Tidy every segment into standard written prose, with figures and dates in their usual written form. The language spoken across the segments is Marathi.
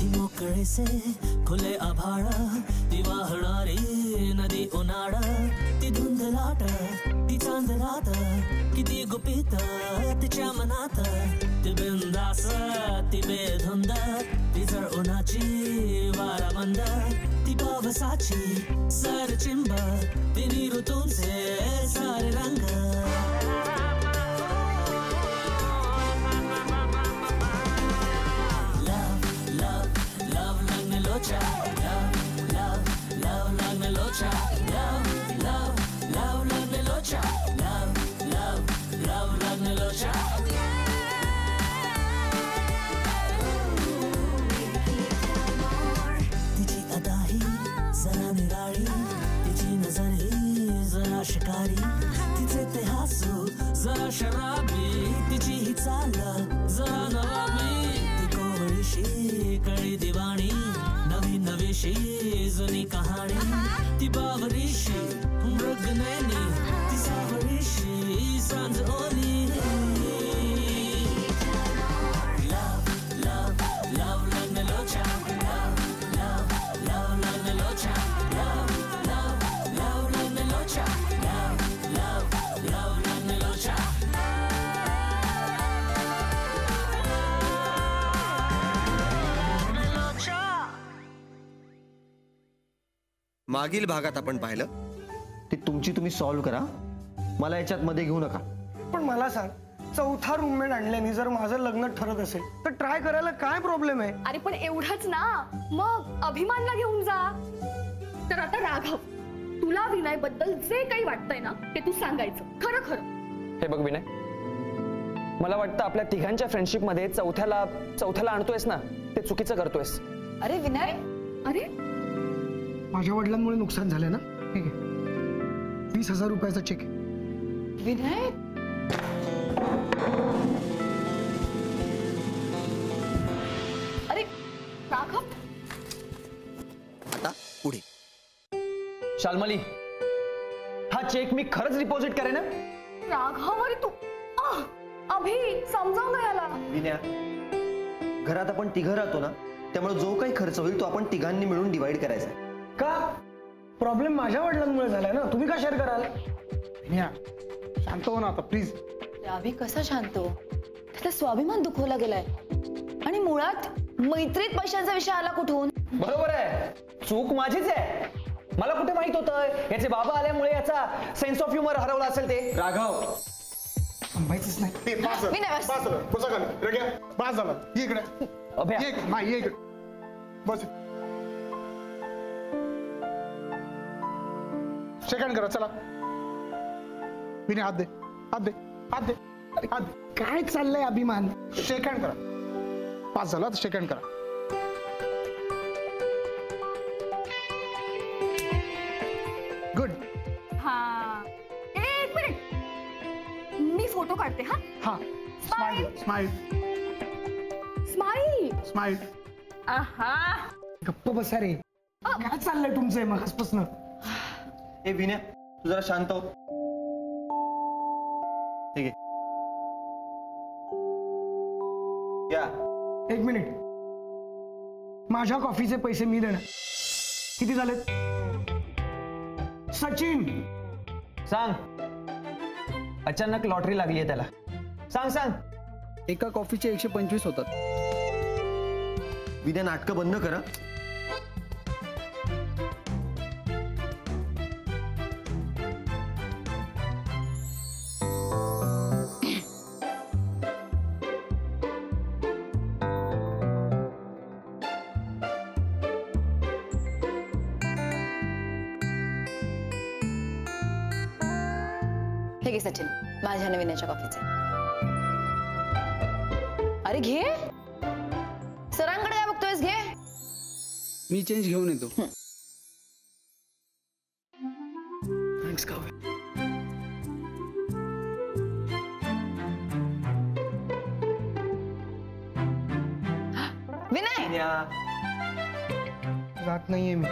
ती मोकळे से खुले आभाळ ती वाहणारी नदी उन्हाळा ती धुंद लाट ती चांद रात किती गुपित तिच्या मनात ती बिंदास ती बेधुंद ती जळ उन्हाची वाराबंद ती पावसाची सर चिंब तिन्ही ऋतूंचे सारे रंग तिची अदा ही जरा निराळी तिची नजर ही जरा शिकारी तिचे ते हसू जरा शराबी तिची ही चाल जरा नवाबी ती कोवळीशी कळी दिवाणी नवी नवीशी जुनी कहाणी ती बावरीशी मृगनयनी ती सावरीशी सांज ओली मागील भागात आपण पाहिलं ती तुमची तुम्ही सॉल्व्ह करा, मला याच्यात मध्ये घेऊ नका. पण मला सांग, चौथा रूममेट आणल्याने जर माझं लग्न ठरत असेल तर ट्राय करायला काय प्रॉब्लेम आहे? अरे पण एवढंच ना, मग अभिमानला घेऊन जा. तर आता राघव, तुला विनय बद्दल जे काही वाटतंय ना ते तू सांगायचं खरं खरं. हे बघ विनय, मला वाटतं आपल्या तिघांच्या फ्रेंडशिप मध्ये चौथ्याला आणतोयस ना, ते चुकीचं करतोयस. अरे विनय, अरे माझ्या वडिलांमुळे नुकसान झालं ना, ठीक आहे, 20,000 रुपयाचा चेक. विनय, अरे राघव, आता पुढे. शाल्मली, हा चेक मी खरंच डिपॉझिट करेन ना? राघव, अरे तू अभि समजाव ना याला. विनया, घरात आपण तिघं राहतो ना, त्यामुळे जो काही खर्च होईल तो आपण तिघांनी मिळून डिवाइड करायचा. का? प्रॉब्लेम माझ्या वडिलांमुळे झालाय ना, तुम्ही का शेअर कराल? शांत हो ना आता प्लीज. अभि कसा शांत हो? त्याचा स्वाभिमान दुखवला गेलाय आणि मुळात मैत्रीत पैशांचा विषय आला कुठून? बरोबर आहे, चूक माझीच आहे. मला कुठे माहित होतं याचे बाबा आल्यामुळे याचा सेन्स ऑफ ह्युमर हरवला असेल. ते राघव थांबायचंच नाही. बस सेकंड करा, चला. विनय, हात दे, हात दे, हात दे, हात दे. काय चाललंय अभिमान? सेकंड करा. पास झाला तर सेकंड करा. गुड. हा, एक मिनिट, मी फोटो काढते. हा हा, स्माइल स्माइल स्माइल स्माइल. आहा, गप्प बसा रे. काय चाललंय तुमचं मगासपासून? ए विनय, तू जरा शांत हो. ठीक आहे, या. एक मिनिट, माझ्या कॉफीचे पैसे मी देणार. किती झालेत? सचिन सांग, अचानक लॉटरी लागली आहे त्याला. सांग सांग. एका कॉफीचे 125 होतात. विनय, नाटकं बंद करा. हे घे सचिन, माझ्या नवीनच्या कॉफीचे. अरे घे, सरांकडे काय बघतोयस? घे. मी चेंज घेऊन येतो. थँक्स काव्य. विनय, जात नाहीये मी.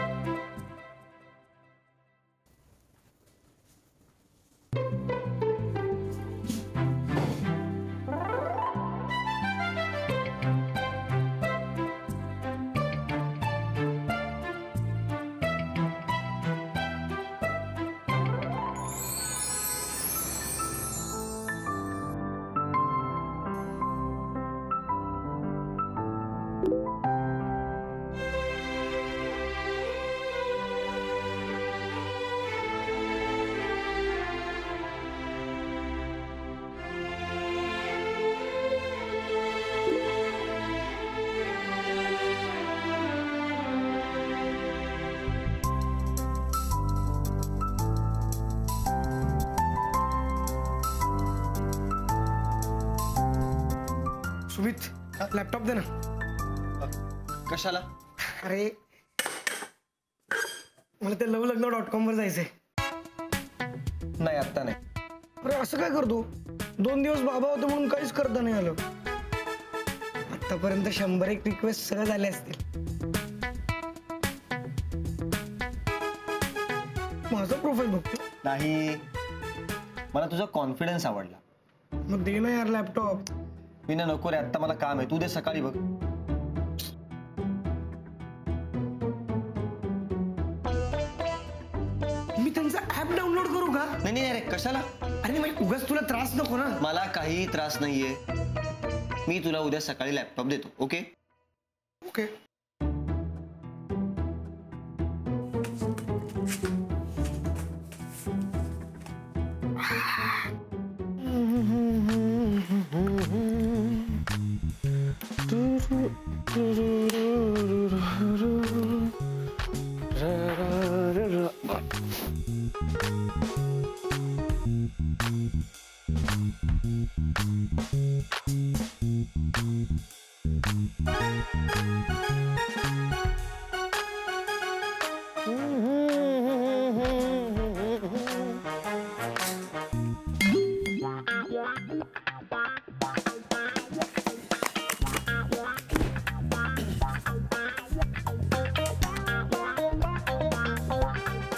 सुमित लॅपटॉप दे ना. कशाला? अरे मला ते lovelugno.com वर जायचंय. नाही आत्ता नाही. अरे असं काय करतो? 2 दिवस बाबा होते म्हणून काहीच करता नाही आलं. आतापर्यंत 101 रिक्वेस्ट सगळं झाले असतील. माझा प्रोफाईल बघतो. नाही, मला तुझा कॉन्फिडन्स आवडला. मग दे ना यार लॅपटॉप. मी ना नको रे, आत्ता मला काम आहे. तू दे सकाळी बघ. मी त्यांचा ऍप डाउनलोड करू का? नाही नाही रे, कशाला? अरे म्हणजे उगाच तुला त्रास नको ना. मला काही त्रास नाहीये. मी तुला उद्या सकाळी लॅपटॉप देतो. Okay okay.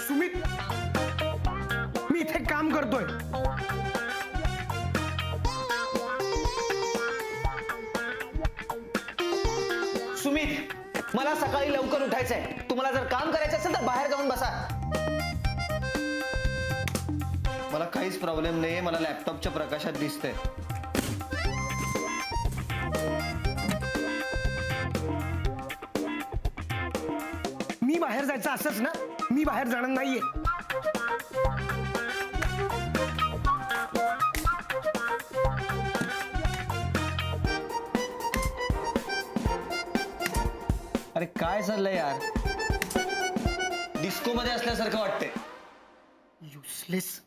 सुमित, मी इथे काम करतोय. सुमित, मला सकाळी लवकर उठायचंय. तुम्हाला जर काम करायचं असेल तर बाहेर जाऊन बसा. मला काहीच प्रॉब्लेम नाहीये. मला लॅपटॉपच्या प्रकाशात दिसतंय. मी बाहेर जायचं असंच ना. मी बाहेर जाणार नाहीये. अरे काय चाललंय यार? डिस्को मध्ये असल्यासारखं वाटतंय. युसलेस.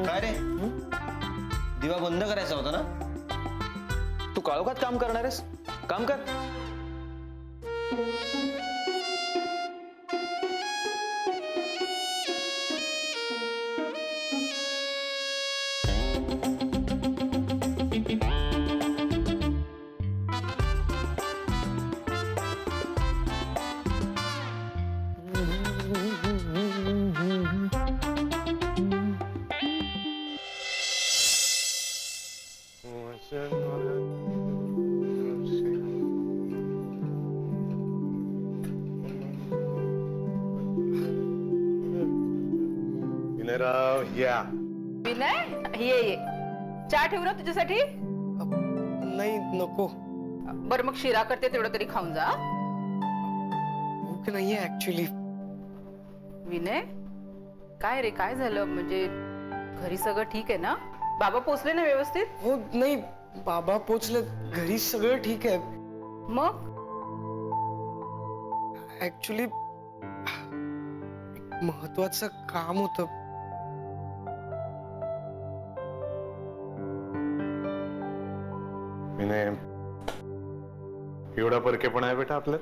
काय रे, दिवा बंद करायचा होता ना? तू काळोखात काम करणार आहेस? काम कर. या विनय, ये चहा ठेवू ना तुझ्यासाठी? नाही नको. बरं मग शिरा करते, तेवढं तरी खाऊन जा. भूक नाहीये ऍक्च्युली. विनय, काय रे, काय झालं? म्हणजे घरी सगळं ठीक आहे ना? बाबा पोचले ना व्यवस्थित? हो नाही, बाबा पोचले. घरी सगळं ठीक आहे. मग ऍक्च्युली महत्वाचं काम होतं. एवढा परकेपणा आहे बेटा आपल्यात?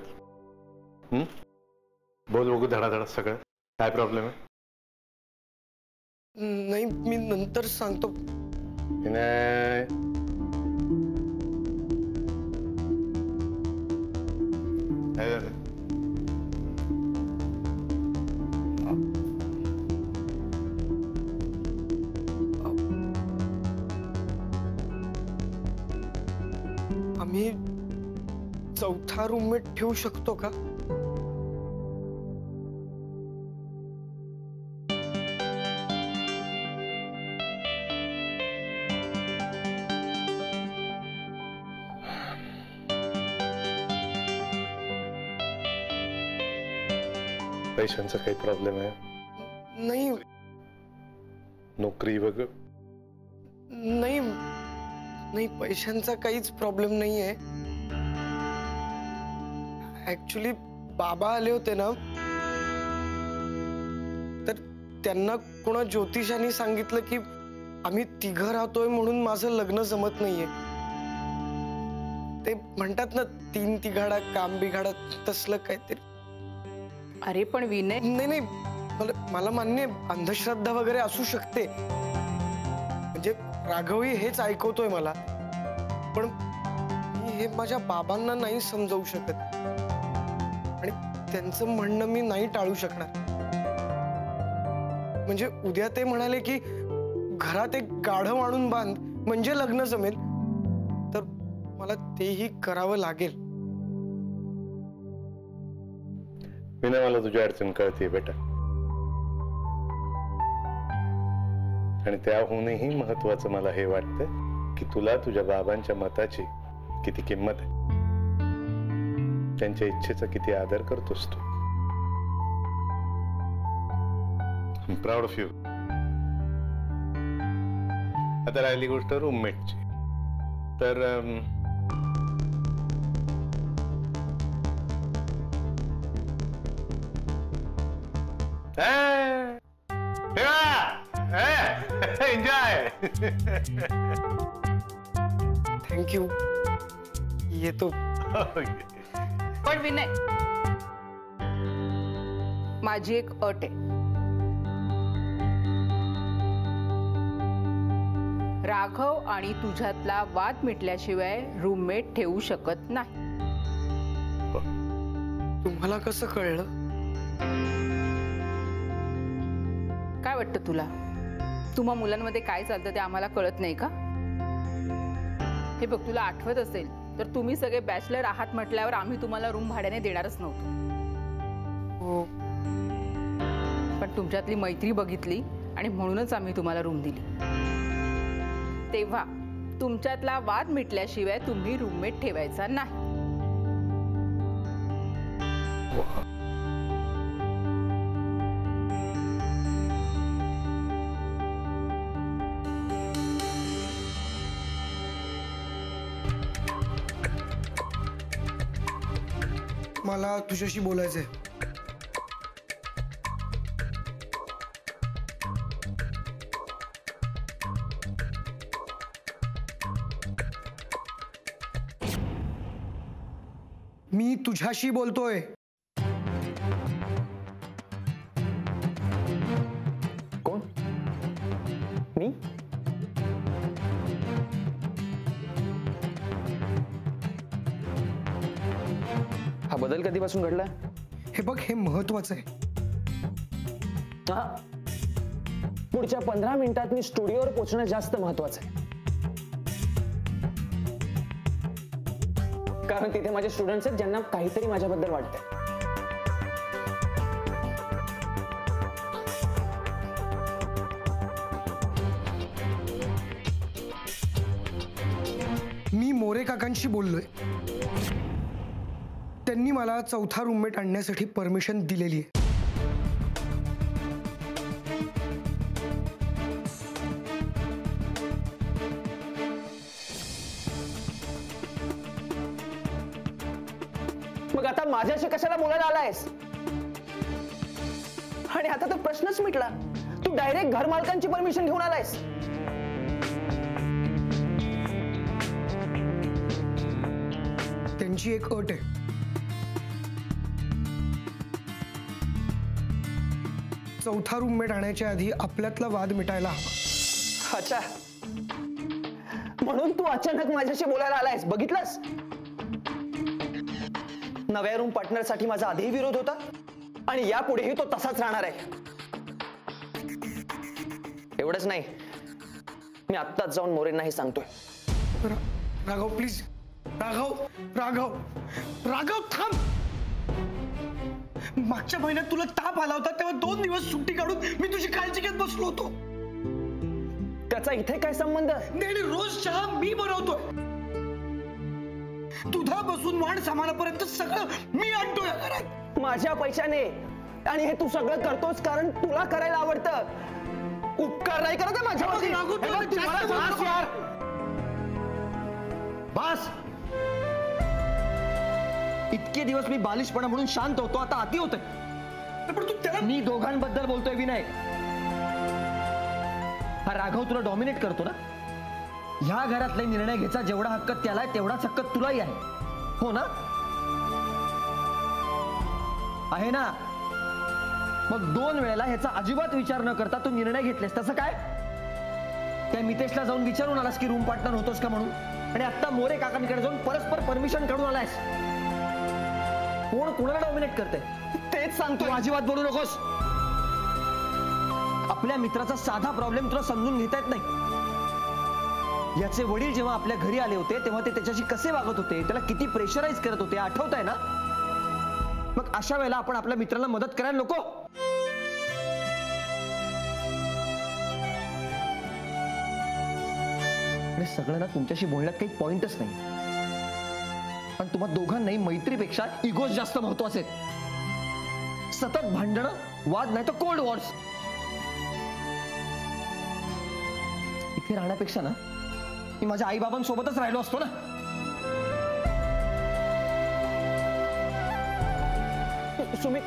बोल बघू धडाधड सगळं. काय प्रॉब्लेम आहे? नाही, मी नंतर सांगतो. विनय, काय झालं? आम्ही 4था रूममेट ठेवू शकतो का? पैशांचा काही प्रॉब्लेम आहे? नाही नोकरी वगैरे? नाही, नाही, पैशांचा काहीच प्रॉब्लेम नाहीये. ऍक्च्युली बाबा आले होते ना, तर त्यांना कोणा ज्योतिषाने सांगितलं की आम्ही तिघं राहतोय म्हणून माझं लग्न जमत नाहीये. ते म्हणतात ना, 3 तिघाडा काम बिघाडा, तसलं काहीतरी. अरे पण विनय, नाही, मला मान्य अंधश्रद्धा वगैरे असू शकते, म्हणजे राघवही हेच ऐकवतोय मला, पण मी हे माझ्या बाबांना नाही समजावू शकत आणि त्यांचं म्हणणं मी नाही टाळू शकणार. म्हणजे उद्या ते म्हणाले की घरात एक गाढव आणून बांध म्हणजे लग्न जमेल, तर मला तेही करावं लागेल. विना, मला तुझी अडचण कळते बेटा, आणि त्याहूनही महत्वाचं मला हे वाटतं की तुला तुझ्या बाबांच्या मताची किती किंमत आहे, त्यांच्या इच्छेचा किती आदर करतोस तू. I'm proud of you. आता राहिली गोष्ट रूममेटची, तर एन्जॉय. थँक्यू, येतो. पण विनय, माझी एक अट आहे. राघव आणि तुझ्यातला वाद मिटल्याशिवाय रूममेट ठेवू शकत नाही. तुम्हाला कसं कळलं? काय वाटतं तुला? तुम्हा मुलांमध्ये काय चालतं ते आम्हाला कळत नाही का? हे बघ, तुला आठवत असेल तर तुम्ही सगळे बॅचलर आहात म्हटल्यावर आम्ही तुम्हाला रूम भाड्याने देणारच नव्हतो. हो, पण तुमच्यातली मैत्री बघितली आणि म्हणूनच आम्ही तुम्हाला रूम दिली. तेव्हा तुमच्यातला वाद मिटल्याशिवाय तुम्ही रूममेट ठेवायचा नाही. मला तुझ्याशी बोलायचंय. मी तुझ्याशी बोलतोय. कोण? मी? हा बदल कधीपासून घडला? हे बघ, हे महत्वाचं आहे. पुढच्या 15 मिनिटात मी स्टुडिओवर पोहोचणं जास्त महत्वाचं आहे, कारण तिथे माझे स्टुडंट्स आहेत ज्यांना काहीतरी माझ्याबद्दल वाटतंय. मी मोरे काकांशी बोललोय. त्यांनी मला 4था रूममेट आणण्यासाठी परमिशन दिलेली आहे. मग आता माझ्याशी कशाला बोलायला आलायस? आणि आता तर प्रश्नच मिटला. तू डायरेक्ट घर मालकांची परमिशन घेऊन आलायस. त्यांची एक अट आहे. चौथा रूममेट आणायच्या आधी आपल्यातला वाद मिटायला हवा. अच्छा, म्हणून तू अचानक माझ्याशी बोलायला आलायस. बघितलंस, नव्या रूम पार्टनरसाठी माझा आधीही विरोध होता आणि यापुढेही तो तसाच राहणार आहे. एवढंच नाही, मी आत्ताच जाऊन मोरेंनाही सांगतोय. राघव प्लीज, राघव राघव राघव थांब. मागच्या महिन्यात तुला ताप आला होता तेव्हा 2 दिवस सुट्टी काढून मी तुझी काळजी घेत बसलो होतो. त्याचा इथे काय संबंध? नाही, रोज चहा मी बनवतोय. दुधापासून वाण सामानापर्यंत सगळं मी आणतोय घरात माझ्या पैशाने. आणि हे तू सगळं करतोस कारण तुला करायला आवडतं. उपकार नाही करत माझ्यावर. बस. इतके दिवस मी बालिशपणा म्हणून शांत होतो, आता अति होतंय. पण तू त्याला मी दोघांबद्दल बोलतोय विनय. हा राघव तुला डॉमिनेट करतो ना. ह्या घरातले निर्णय घ्यायचा जेवढा हक्क त्याला आहे तेवढाच हक्क तुलाही आहे, हो ना? आहे ना? मग 2 वेळेला ह्याचा अजिबात विचार न करता तू निर्णय घेतलेस. तसं काय त्या मितेशला जाऊन विचारून आलास की रूम पार्टनर होतोस का म्हणून, आणि आता मोरे काकांकडे जाऊन परस्पर परमिशन काढून आलायस. कोण कोणाला डॉमिनेट करते तेच सांगतो. अजिबात बोलू नकोस. आपल्या मित्राचा साधा प्रॉब्लेम तुला समजून घेता येत नाही. याचे वडील जेव्हा आपल्या घरी आले होते तेव्हा ते त्याच्याशी कसे वागत होते, त्याला किती प्रेशराईज करत होते, आठवत आहे ना? मग अशा वेळेला आपण आपल्या मित्राला मदत करायला नको. आणि सगळं ना तुमच्याशी बोलण्यात काही पॉइंटच नाही. पण तुम्हा दोघांनाही मैत्रीपेक्षा इगोज जास्त महत्वाचे आहेत. सतत भांडणं, वाद नाही तर कोल्ड वॉर्स. इथे राहण्यापेक्षा ना मी माझ्या आई बाबांसोबतच राहिलो असतो ना. Sumit,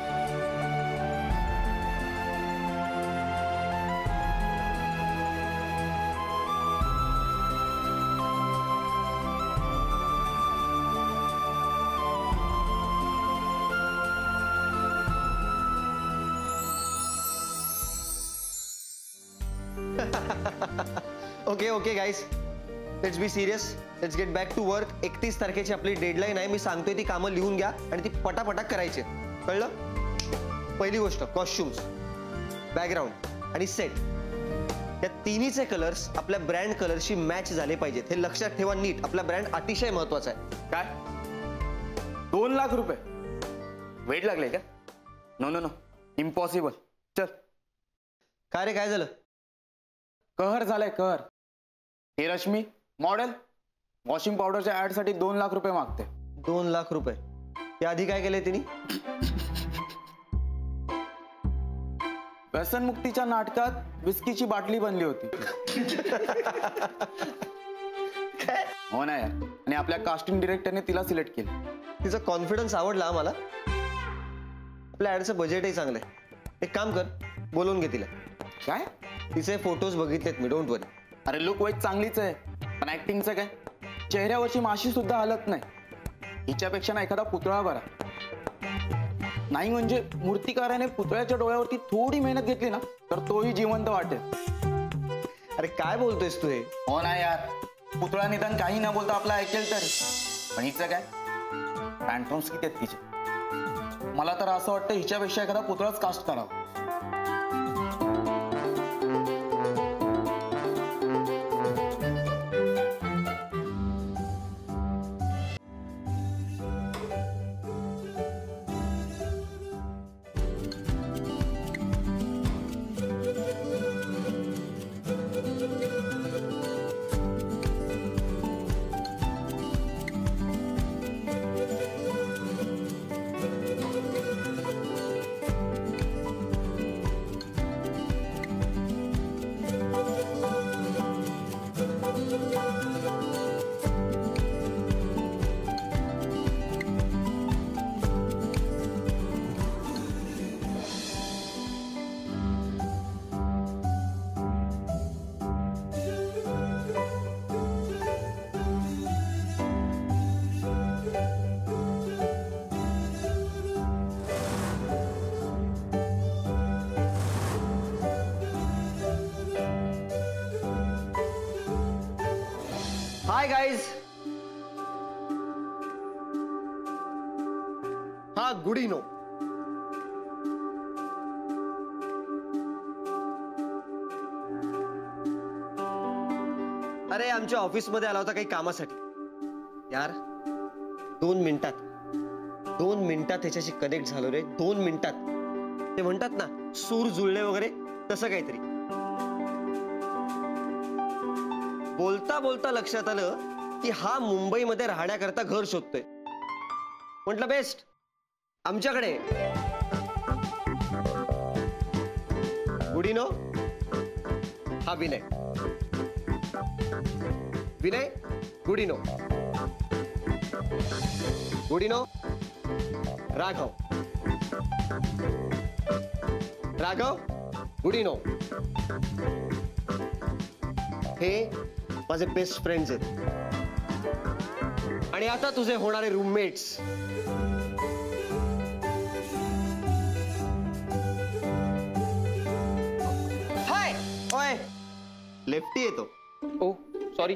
okay guys, let's be serious. Let's get back to work. 31 तारखेची आपली डेडलाईन आहे. मी सांगतोय ती कामं लिहून घ्या आणि ती पटापटा करायची. कळलं? पहिली गोष्ट, कॉस्ट्युम्स, बॅकग्राऊंड आणि सेट या तिन्हीचे कलर्स आपल्या ब्रँड कलरशी मॅच झाले पाहिजेत. हे लक्षात ठेवा नीट. आपला ब्रँड अतिशय महत्वाचा आहे. काय 2 लाख रुपये वेट लागले का? No no no, impossible. चल. काय रे, काय झालं? कहर झालाय कहर. हे रश्मी मॉडेल वॉशिंग पावडरच्या ऍड साठी 2 लाख रुपये मागते. 2 लाख रुपये? या आधी काय केलंय तिने? व्यसनमुक्तीच्या नाटकात विस्कीची बाटली बनली होती. हो ना यार. आणि आपल्या कास्टिंग डिरेक्टरने तिला सिलेक्ट केलं. तिचा कॉन्फिडन्स आवडला आम्हाला. आपल्या ऍडचं बजेटही चांगलं आहे. एक काम कर, बोलवून घे तिला. काय? तिचे फोटोज बघितलेत मी, डोंट वरी. अरे लुक वाईज चांगलीच आहे, पण ऍक्टिंगचं काय? चेहऱ्यावरची माशी सुद्धा हलत नाही. हिच्यापेक्षा ना एखादा पुतळा बरा. नाही म्हणजे मूर्तिकाराने पुतळ्याच्या डोळ्यावरती थोडी मेहनत घेतली ना तर तोही जिवंत वाटेल. अरे काय बोलतोयस तू हे? हो ना यार, पुतळा निदान काही न बोलता आपला ऐकेल तरी. पण हिचं काय? पॅन्ट्रोम्स किती आहेत तिचे. मला तर असं वाटतं हिच्यापेक्षा एखादा पुतळाच कास्ट करावा. Hi guys. हा गुड इनो. अरे आमच्या ऑफिसमध्ये आला होता काही कामासाठी. यार 2 मिनिटात त्याच्याशी कनेक्ट झालो रे. 2 मिनिटात. ते म्हणतात ना सूर जुळले वगैरे, तसं काहीतरी. बोलता बोलता लक्षात आलं की हा मुंबईमध्ये राहण्याकरता घर शोधतोय. म्हटलं बेस्ट, आमच्याकडे. गुडीनो, हा विनय. विनय, गुडीनो. गुडीनो, राघव, राघव, गुडीनो, हे माझे बेस्ट फ्रेंड्स आहेत आणि आता तुझे होणारे रूममेट्स. हाय, ओय, लेफ्टी येतो. ओ सॉरी.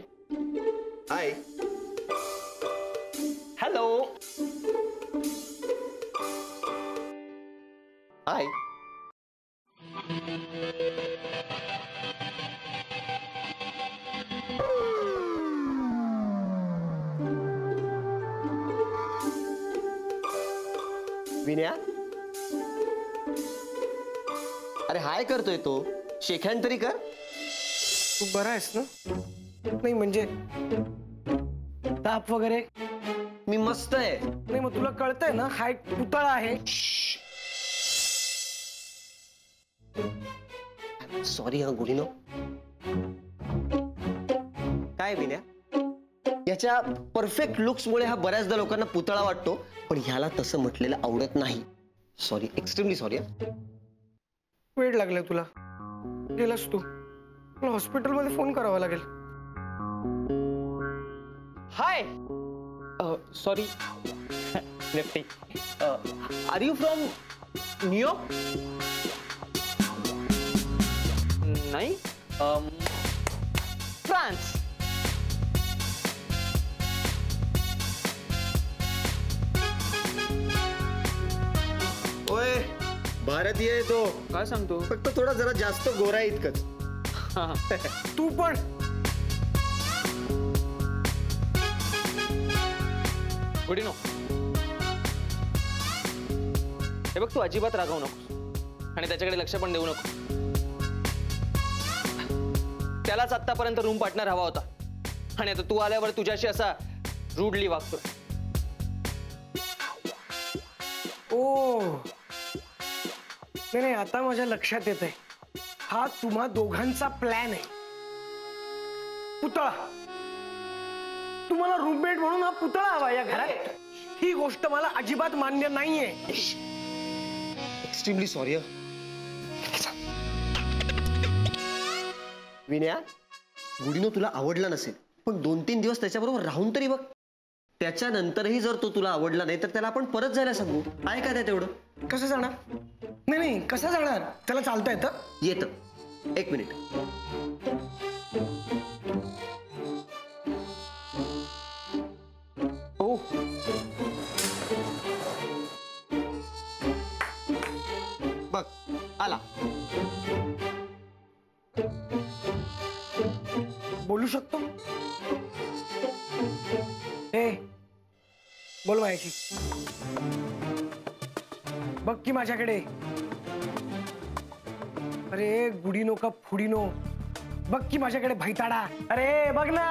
हाय. हॅलो. हाय. विनया, अरे हाय करतोय तो, शेखहँड तरी कर. तू बरा आहेस ना? नाही म्हणजे ताप वगैरे? मी मस्त आहे. नाही मग तुला कळतंय ना हा एक पुतळा आहे. सॉरी हा गुडीनो. काय विनया, याच्या परफेक्ट लुक्समुळे हा बऱ्याचदा लोकांना पुतळा वाटतो, पण ह्याला तसं म्हटलेलं आवडत नाही. Sorry, extremely sorry. वेळ लागलाय तुला, गेलास तू. मला हॉस्पिटलमध्ये फोन करावा लागेल. Hi. Sorry. Lefty. Are you from New York? नाही, फ्रान्स. ओय, भारतीय आहे तो. काय सांगतो? फक्त थोडा जरा जास्त गोरा आहे इतकंच. तू पण. गुडीनो, हे बघ, तू अजिबात रागवू नको आणि त्याच्याकडे लक्ष पण देऊ नको. त्यालाच आतापर्यंत रूम पार्टनर हवा होता आणि आता तू आल्यावर तुझ्याशी असा रूडली वागतो. ओ नाही, आता माझ्या लक्षात येत आहे. हा तुम्हा दोघांचा प्लॅन आहे. पुतळा. तुम्हाला रूममेट म्हणून हा पुतळा हवा या घरात. ही गोष्ट मला अजिबात मान्य नाहीये. Extremely sorry. विनया, गुडीनो तुला आवडला नसेल, पण 2-3 दिवस त्याच्याबरोबर राहून तरी बघ. त्याच्यानंतरही जर तो तुला आवडला नाही तर त्याला आपण परत जायला सांगू. आहे का त्या तेवढं? कसं जाणार? नाही, कसं जाणार? त्याला चालता येतं? येतं. एक मिनिट. ओ, बघ आला. बोलू शकतो? हे बोल माझ्याशी. बघ की माझ्याकडे. अरे गुडीनो का फुडीनो, बघ की माझ्याकडे भैताडा. अरे बघ ना.